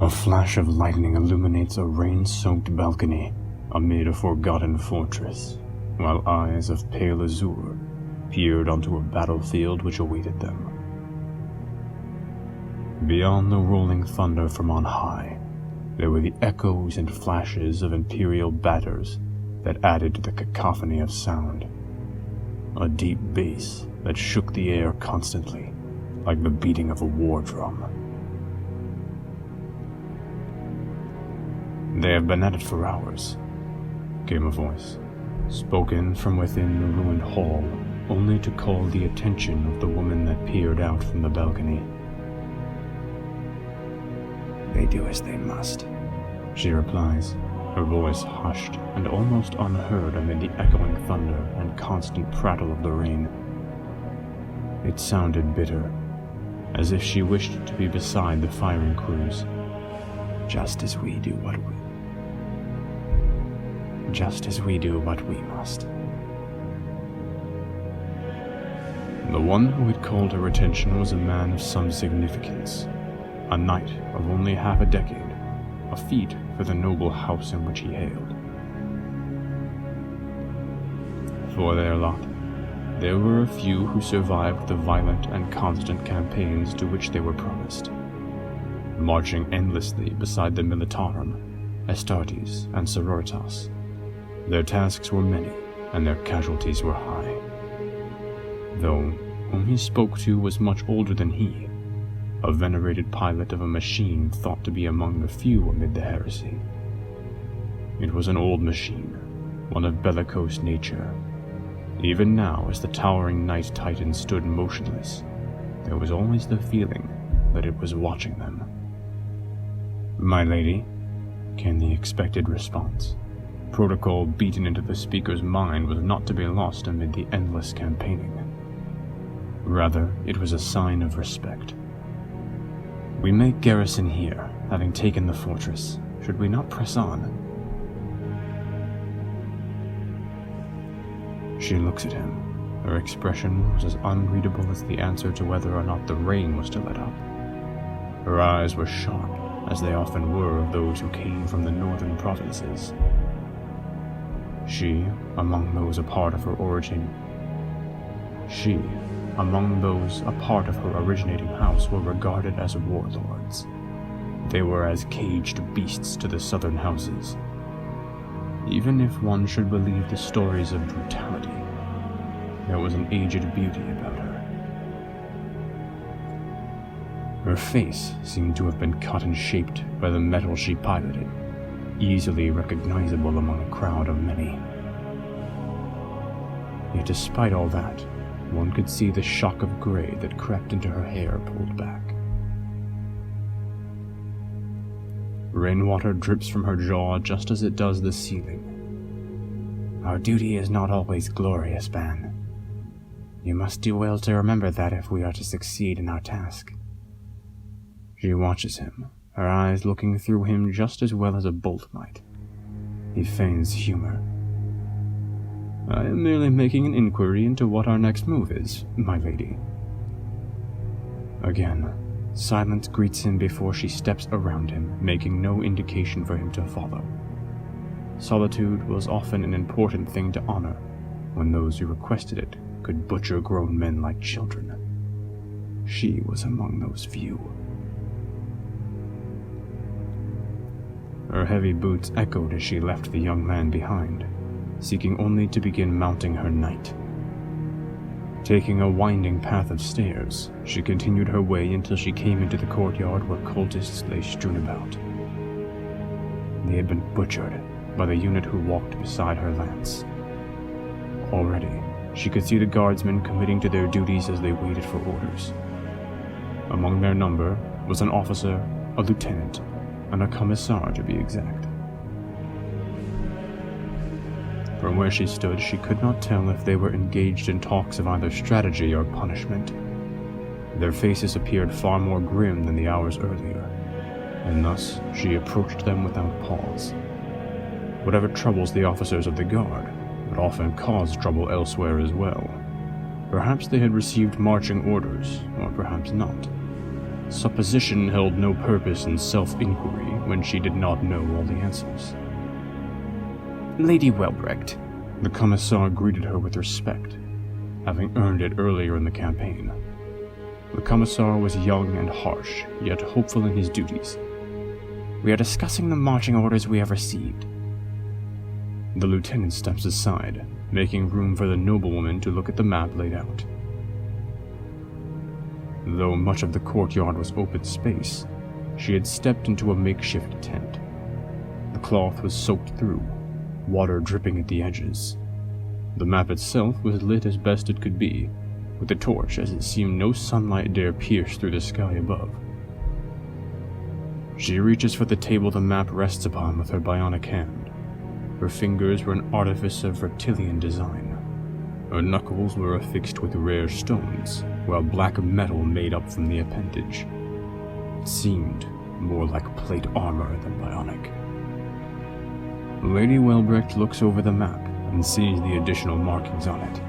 A flash of lightning illuminates a rain-soaked balcony amid a forgotten fortress, while eyes of pale azure peered onto a battlefield which awaited them. Beyond the rolling thunder from on high, there were the echoes and flashes of imperial batters that added to the cacophony of sound. A deep bass that shook the air constantly, like the beating of a war drum. "They have been at it for hours," came a voice, spoken from within the ruined hall, only to call the attention of the woman that peered out from the balcony. "They do as they must," she replies, her voice hushed and almost unheard amid the echoing thunder and constant prattle of the rain. It sounded bitter, as if she wished to be beside the firing crews. Just as we do what we must. The one who had called her attention was a man of some significance, a knight of only half a decade, a feat for the noble house in which he hailed. For their lot, there were a few who survived the violent and constant campaigns to which they were promised, marching endlessly beside the Militarum, Astartes, and Sororitas. Their tasks were many, and their casualties were high. Though whom he spoke to was much older than he, a venerated pilot of a machine thought to be among the few amid the heresy. It was an old machine, one of bellicose nature. Even now, as the towering Night Titan stood motionless, there was always the feeling that it was watching them. "My lady," came the expected response. Protocol beaten into the speaker's mind was not to be lost amid the endless campaigning. Rather, it was a sign of respect. "We make garrison here, having taken the fortress. Should we not press on?" She looks at him. Her expression was as unreadable as the answer to whether or not the rain was to let up. Her eyes were sharp, as they often were of those who came from the northern provinces. Among those a part of her originating house, were regarded as warlords. They were as caged beasts to the southern houses. Even if one should believe the stories of brutality, there was an aged beauty about her. Her face seemed to have been cut and shaped by the metal she piloted, easily recognizable among a crowd of many. Yet despite all that, one could see the shock of gray that crept into her hair pulled back. Rainwater drips from her jaw just as it does the ceiling. "Our duty is not always glorious, Ban. You must do well to remember that if we are to succeed in our task." She watches him, her eyes looking through him just as well as a bolt might. He feigns humor. "I am merely making an inquiry into what our next move is, my lady." Again, silence greets him before she steps around him, making no indication for him to follow. Solitude was often an important thing to honor, when those who requested it could butcher grown men like children. She was among those few. Her heavy boots echoed as she left the young man behind, seeking only to begin mounting her knight. Taking a winding path of stairs, she continued her way until she came into the courtyard where cultists lay strewn about. They had been butchered by the unit who walked beside her lance. Already, she could see the guardsmen committing to their duties as they waited for orders. Among their number was an officer, a lieutenant, and a commissar to be exact. From where she stood, she could not tell if they were engaged in talks of either strategy or punishment. Their faces appeared far more grim than the hours earlier, and thus she approached them without pause. Whatever troubles the officers of the guard would often cause trouble elsewhere as well. Perhaps they had received marching orders, or perhaps not. Supposition held no purpose in self-inquiry when she did not know all the answers. Lady Welbrecht. The Commissar greeted her with respect, having earned it earlier in the campaign. The Commissar was young and harsh, yet hopeful in his duties. We are discussing the marching orders we have received. The lieutenant steps aside, making room for the noblewoman to look at the map laid out. Though much of the courtyard was open space, she had stepped into a makeshift tent. The cloth was soaked through, water dripping at the edges. The map itself was lit as best it could be, with a torch as it seemed no sunlight dare pierce through the sky above. She reaches for the table the map rests upon with her bionic hand. Her fingers were an artifice of reptilian design. Her knuckles were affixed with rare stones, while black metal made up from the appendage. It seemed more like plate armor than bionic. Lady Welbrecht looks over the map and sees the additional markings on it.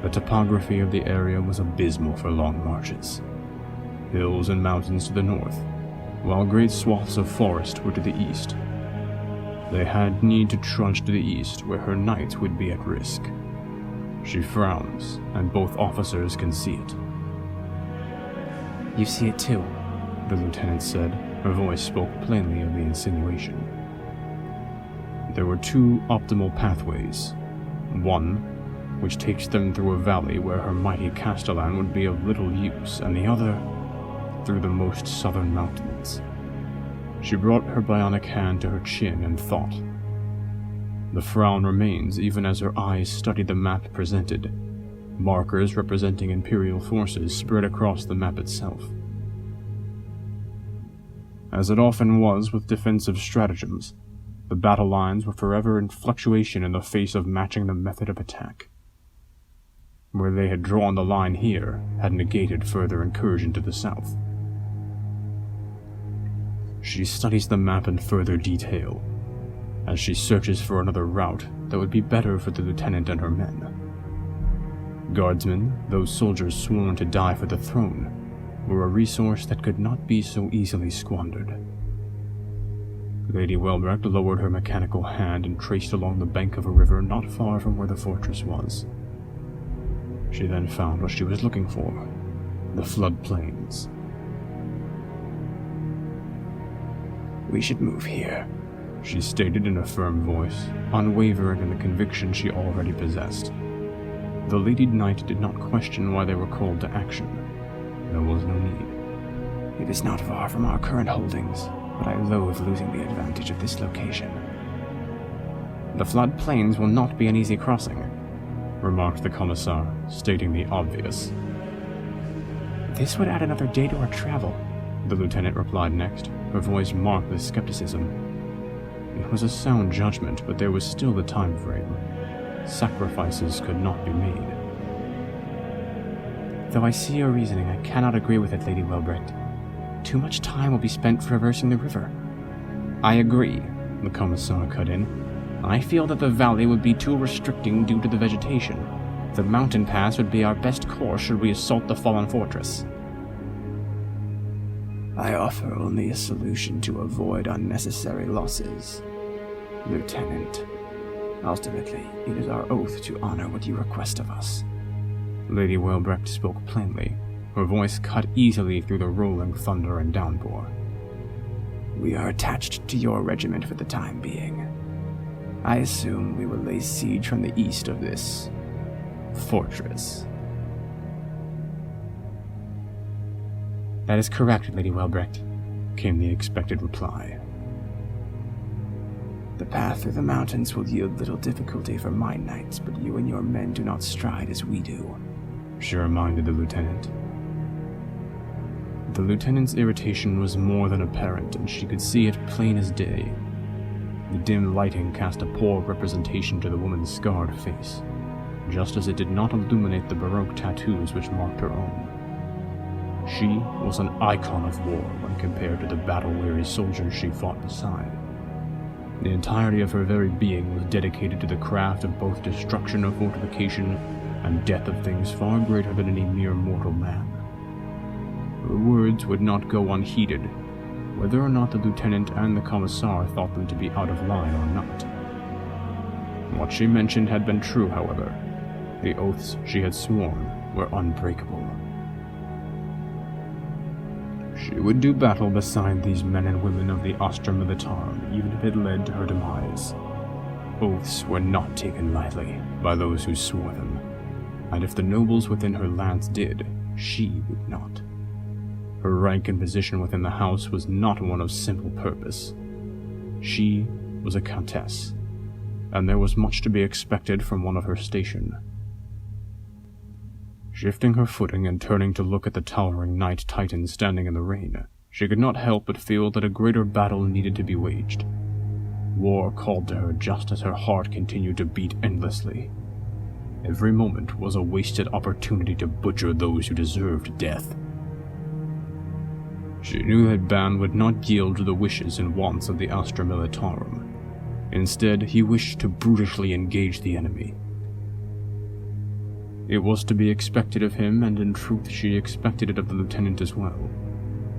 The topography of the area was abysmal for long marches. Hills and mountains to the north, while great swaths of forest were to the east. They had need to trudge to the east, where her knights would be at risk. She frowns, and both officers can see it. You see it too, the lieutenant said. Her voice spoke plainly of the insinuation. There were two optimal pathways. One, which takes them through a valley where her mighty castellan would be of little use, and the other, through the most southern mountains. She brought her bionic hand to her chin and thought. The frown remains even as her eyes studied the map presented, markers representing Imperial forces spread across the map itself. As it often was with defensive stratagems, the battle lines were forever in fluctuation in the face of matching the method of attack. Where they had drawn the line here had negated further incursion to the south. She studies the map in further detail, as she searches for another route that would be better for the lieutenant and her men. Guardsmen, those soldiers sworn to die for the throne, were a resource that could not be so easily squandered. Lady Welbrecht lowered her mechanical hand and traced along the bank of a river not far from where the fortress was. She then found what she was looking for, the floodplains. We should move here, she stated in a firm voice, unwavering in the conviction she already possessed. The Lady Knight did not question why they were called to action. There was no need. It is not far from our current holdings, but I loathe losing the advantage of this location. The floodplains will not be an easy crossing, remarked the Commissar, stating the obvious. This would add another day to our travel, the lieutenant replied next, her voice marked with skepticism. It was a sound judgment, but there was still the time frame. Sacrifices could not be made. Though I see your reasoning, I cannot agree with it, Lady Welbrecht. Too much time will be spent traversing the river. I agree, the Commissar cut in. I feel that the valley would be too restricting due to the vegetation. The mountain pass would be our best course should we assault the fallen fortress. I offer only a solution to avoid unnecessary losses, Lieutenant. Ultimately, it is our oath to honor what you request of us. Lady Welbrecht spoke plainly, her voice cut easily through the rolling thunder and downpour. We are attached to your regiment for the time being. I assume we will lay siege from the east of this fortress. That is correct, Lady Welbrecht, came the expected reply. The path through the mountains will yield little difficulty for my knights, but you and your men do not stride as we do, she reminded the lieutenant. The lieutenant's irritation was more than apparent, and she could see it plain as day. The dim lighting cast a poor representation to the woman's scarred face, just as it did not illuminate the Baroque tattoos which marked her own. She was an icon of war when compared to the battle-weary soldiers she fought beside. The entirety of her very being was dedicated to the craft of both destruction of fortification and death of things far greater than any mere mortal man. Her words would not go unheeded, whether or not the lieutenant and the commissar thought them to be out of line or not. What she mentioned had been true, however. The oaths she had sworn were unbreakable. She would do battle beside these men and women of the Astra Militarum, even if it led to her demise. Oaths were not taken lightly by those who swore them, and if the nobles within her lance did, she would not. Her rank and position within the house was not one of simple purpose. She was a countess, and there was much to be expected from one of her station. Shifting her footing and turning to look at the towering Night Titan standing in the rain, she could not help but feel that a greater battle needed to be waged. War called to her just as her heart continued to beat endlessly. Every moment was a wasted opportunity to butcher those who deserved death. She knew that Ban would not yield to the wishes and wants of the Astra Militarum. Instead, he wished to brutally engage the enemy. It was to be expected of him, and in truth she expected it of the lieutenant as well.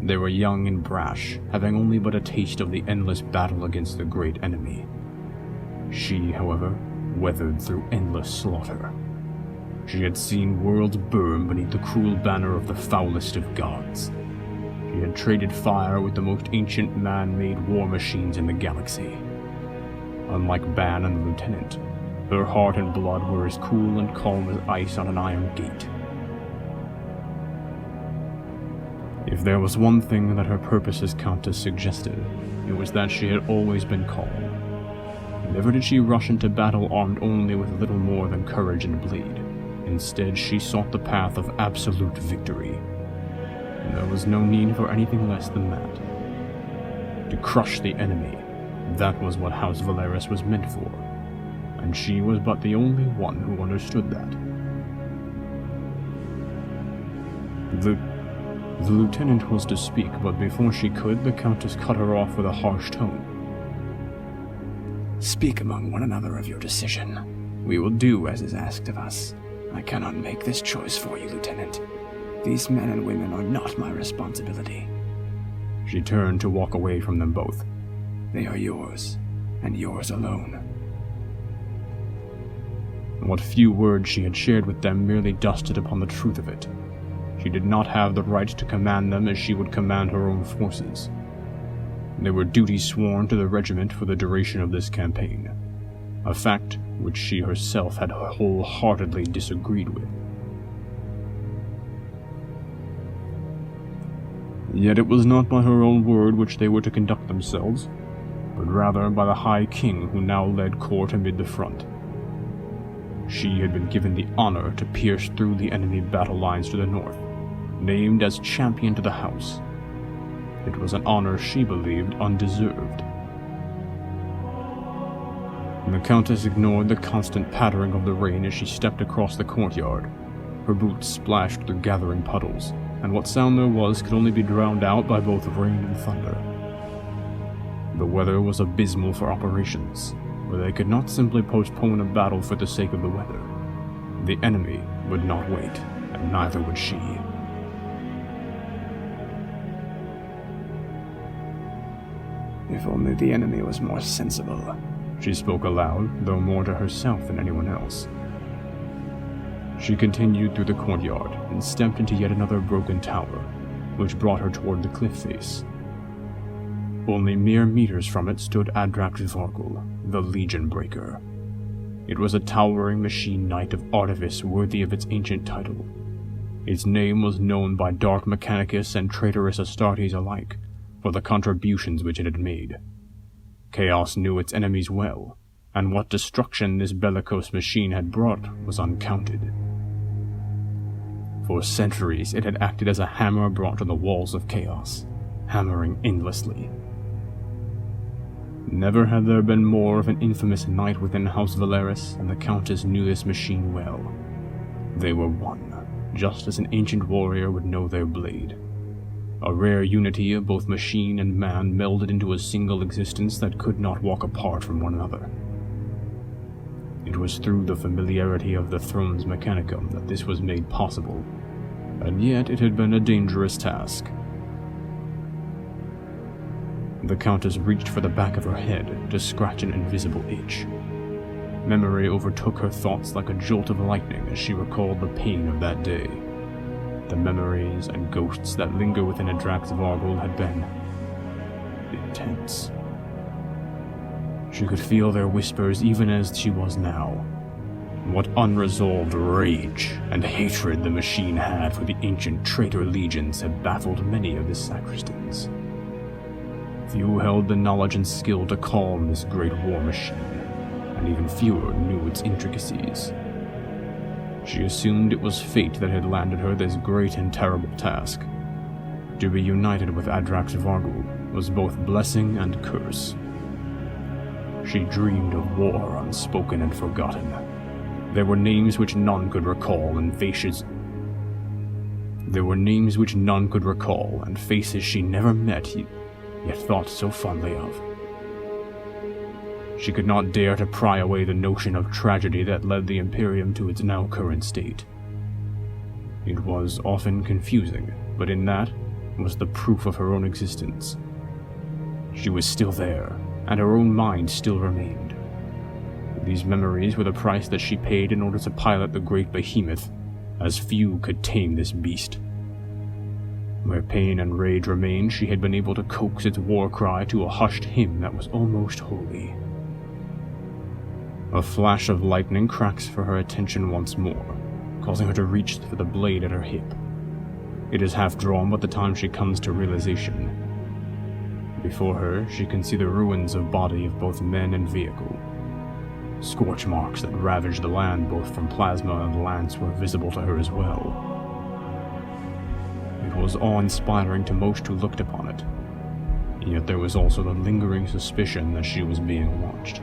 They were young and brash, having only but a taste of the endless battle against the great enemy. She, however, weathered through endless slaughter. She had seen worlds burn beneath the cruel banner of the foulest of gods. She had traded fire with the most ancient man-made war machines in the galaxy. Unlike Ban and the lieutenant, her heart and blood were as cool and calm as ice on an iron gate. If there was one thing that her purpose as Countess suggested, it was that she had always been calm. Never did she rush into battle armed only with little more than courage and blade. Instead, she sought the path of absolute victory. And there was no need for anything less than that. To crush the enemy, that was what House Valeris was meant for. And she was but the only one who understood that. The lieutenant was to speak, but before she could, the Countess cut her off with a harsh tone. Speak among one another of your decision. We will do as is asked of us. I cannot make this choice for you, Lieutenant. These men and women are not my responsibility. She turned to walk away from them both. They are yours, and yours alone. What few words she had shared with them merely dusted upon the truth of it. She did not have the right to command them as she would command her own forces. They were duties sworn to the regiment for the duration of this campaign, a fact which she herself had wholeheartedly disagreed with. Yet it was not by her own word which they were to conduct themselves, but rather by the High King who now led court amid the front. She had been given the honor to pierce through the enemy battle lines to the north, named as champion to the house. It was an honor she believed undeserved. The Countess ignored the constant pattering of the rain as she stepped across the courtyard. Her boots splashed through gathering puddles, and what sound there was could only be drowned out by both rain and thunder. The weather was abysmal for operations, but they could not simply postpone a battle for the sake of the weather. The enemy would not wait, and neither would she. If only the enemy was more sensible. She spoke aloud, though more to herself than anyone else. She continued through the courtyard and stepped into yet another broken tower, which brought her toward the cliff face. Only mere meters from it stood Adrax Vargul, the Legion Breaker. It was a towering machine knight of artifice worthy of its ancient title. Its name was known by Dark Mechanicus and traitorous Astartes alike for the contributions which it had made. Chaos knew its enemies well, and what destruction this bellicose machine had brought was uncounted. For centuries it had acted as a hammer brought to the walls of chaos, hammering endlessly. Never had there been more of an infamous knight within House Valeris, and the Countess knew this machine well. They were one, just as an ancient warrior would know their blade. A rare unity of both machine and man melded into a single existence that could not walk apart from one another. It was through the familiarity of the Throne's Mechanicum that this was made possible, and yet it had been a dangerous task. The Countess reached for the back of her head to scratch an invisible itch. Memory overtook her thoughts like a jolt of lightning as she recalled the pain of that day. The memories and ghosts that linger within Adrax Vargul had been intense. She could feel their whispers even as she was now. What unresolved rage and hatred the machine had for the ancient traitor legions had baffled many of the sacristans. Few held the knowledge and skill to calm this great war machine, and even fewer knew its intricacies. She assumed it was fate that had landed her this great and terrible task. To be united with Adrax Vargul was both blessing and curse. She dreamed of war unspoken and forgotten. There were names which none could recall and faces she never met yet thought so fondly of. She could not dare to pry away the notion of tragedy that led the Imperium to its now current state. It was often confusing, but in that was the proof of her own existence. She was still there, and her own mind still remained. These memories were the price that she paid in order to pilot the great behemoth, as few could tame this beast. Where pain and rage remained, she had been able to coax its war cry to a hushed hymn that was almost holy. A flash of lightning cracks for her attention once more, causing her to reach for the blade at her hip. It is half drawn by the time she comes to realization. Before her, she can see the ruins of body of both men and vehicle. Scorch marks that ravaged the land both from plasma and lance were visible to her as well. It was awe-inspiring to most who looked upon it, yet there was also the lingering suspicion that she was being watched.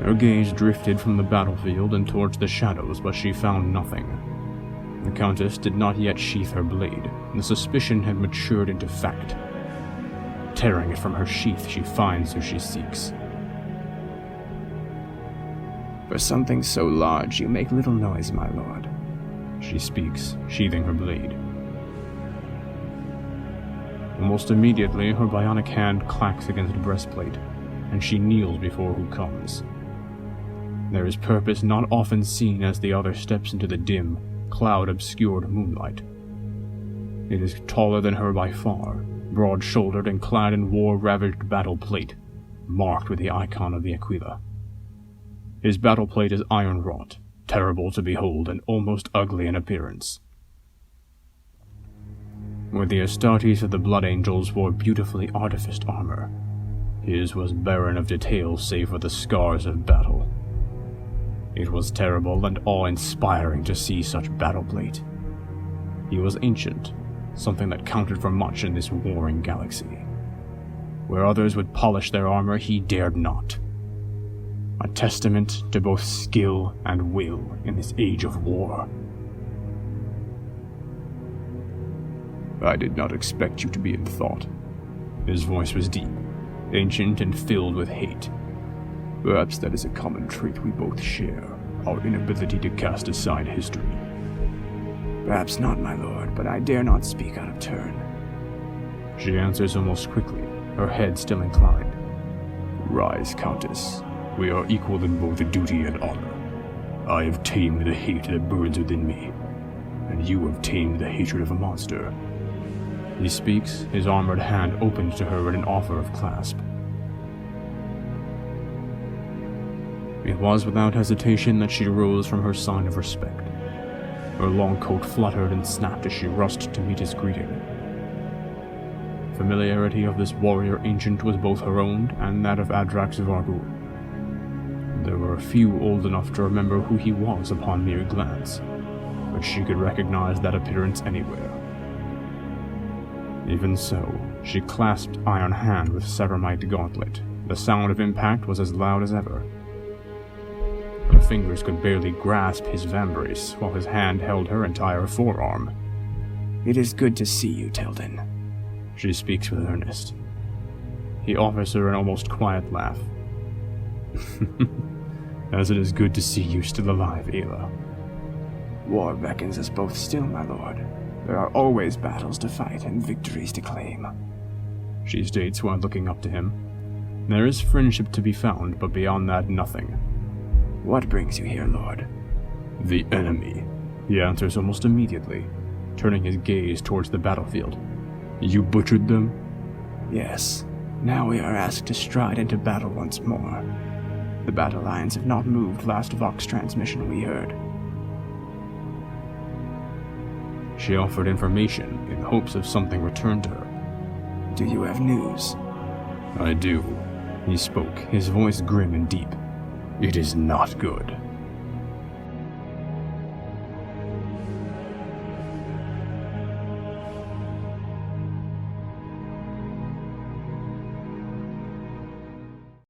Her gaze drifted from the battlefield and towards the shadows, but she found nothing. The Countess did not yet sheath her blade. The suspicion had matured into fact. Tearing it from her sheath, she finds who she seeks. For something so large, you make little noise, my lord, she speaks, sheathing her blade. Almost immediately, her bionic hand clacks against the breastplate, and she kneels before who comes. There is purpose not often seen as the other steps into the dim, cloud-obscured moonlight. It is taller than her by far, broad-shouldered and clad in war-ravaged battle plate, marked with the icon of the Aquila. His battle plate is iron-wrought, terrible to behold and almost ugly in appearance. Where the Astartes of the Blood Angels wore beautifully artificed armor, his was barren of detail save for the scars of battle. It was terrible and awe-inspiring to see such battle plate. He was ancient, something that counted for much in this warring galaxy. Where others would polish their armor, he dared not. A testament to both skill and will in this age of war. I did not expect you to be in thought. His voice was deep, ancient and filled with hate. Perhaps that is a common trait we both share, our inability to cast aside history. Perhaps not, my lord, but I dare not speak out of turn. She answers almost quickly, her head still inclined. Rise, Countess. We are equal in both duty and honor. I have tamed the hate that burns within me, and you have tamed the hatred of a monster. He speaks, his armored hand opened to her in an offer of clasp. It was without hesitation that she rose from her sign of respect. Her long coat fluttered and snapped as she rushed to meet his greeting. Familiarity of this warrior ancient was both her own and that of Adrax Vargul. There were few old enough to remember who he was upon mere glance, but she could recognize that appearance anywhere. Even so, she clasped iron hand with ceramite gauntlet. The sound of impact was as loud as ever. Her fingers could barely grasp his vambrace, while his hand held her entire forearm. It is good to see you, Telden. She speaks with earnest. He offers her an almost quiet laugh. As it is good to see you still alive, Ayla. War beckons us both still, my lord. There are always battles to fight and victories to claim. She states while looking up to him. There is friendship to be found, but beyond that, nothing. What brings you here, lord? The enemy. He answers almost immediately, turning his gaze towards the battlefield. You butchered them? Yes. Now we are asked to stride into battle once more. The battle lines have not moved last Vox transmission we heard. She offered information in hopes of something returned to her. Do you have news? I do. He spoke, his voice grim and deep. It is not good.